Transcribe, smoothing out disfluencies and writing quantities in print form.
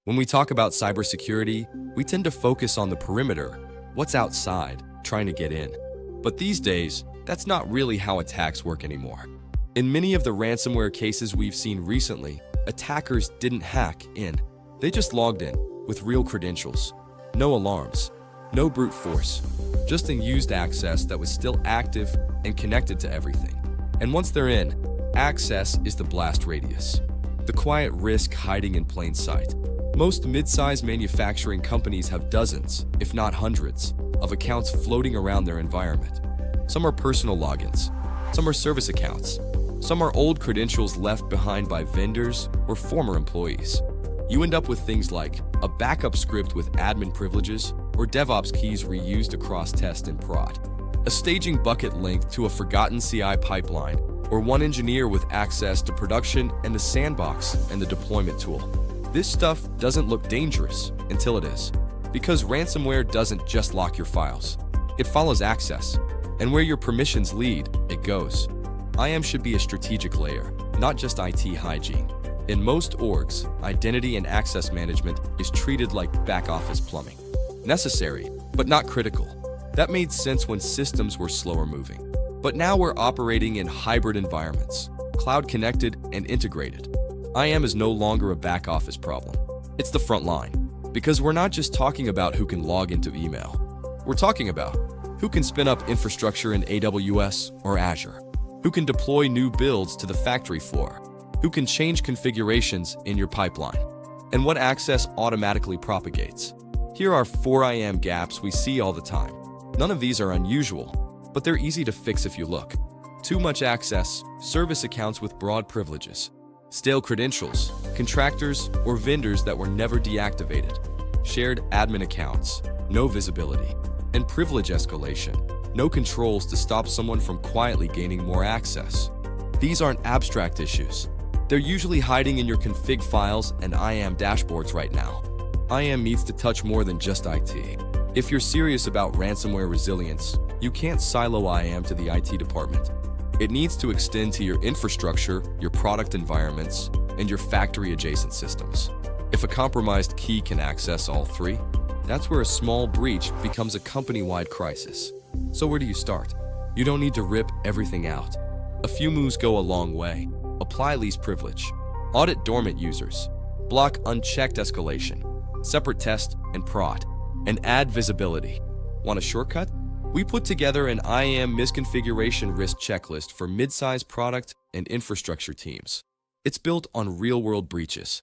When we talk about cybersecurity, we tend to focus on the perimeter, what's outside, trying to get in. But these days, that's not really how attacks work anymore. In many of the ransomware cases we've seen recently, attackers didn't hack in. They just logged in with real credentials. No alarms, no brute force, just unused access that was still active and connected to everything. And once they're in, access is the blast radius. The quiet risk hiding in plain sight. Most mid-sized manufacturing companies have dozens, if not hundreds, of accounts floating around their environment. Some are personal logins, some are service accounts, some are old credentials left behind by vendors or former employees. You end up with things like a backup script with admin privileges or DevOps keys reused across test and prod, a staging bucket linked to a forgotten CI pipeline, or one engineer with access to production and the sandbox and the deployment tool. This stuff doesn't look dangerous until it is, because ransomware doesn't just lock your files. It follows access, and where your permissions lead, it goes. IAM should be a strategic layer, not just IT hygiene. In most orgs, identity and access management is treated like back-office plumbing. Necessary, but not critical. That made sense when systems were slower moving. But now we're operating in hybrid environments, cloud-connected and integrated. IAM is no longer a back-office problem. It's the front line, because we're not just talking about who can log into email. We're talking about who can spin up infrastructure in AWS or Azure, who can deploy new builds to the factory floor, who can change configurations in your pipeline, and what access automatically propagates. Here are 4 IAM gaps we see all the time. None of these are unusual, but they're easy to fix if you look. Too much access, service accounts with broad privileges, stale credentials, contractors or vendors that were never deactivated, shared admin accounts, no visibility, and privilege escalation, no controls to stop someone from quietly gaining more access. These aren't abstract issues. They're usually hiding in your config files and IAM dashboards right now. IAM needs to touch more than just IT. If you're serious about ransomware resilience, you can't silo IAM to the IT department. It needs to extend to your infrastructure, your product environments, and your factory-adjacent systems. If a compromised key can access all three, that's where a small breach becomes a company-wide crisis. So where do you start? You don't need to rip everything out. A few moves go a long way. Apply least privilege. Audit dormant users. Block unchecked escalation. Separate test and prod. And add visibility. Want a shortcut? We put together an IAM misconfiguration risk checklist for mid-sized product and infrastructure teams. It's built on real-world breaches,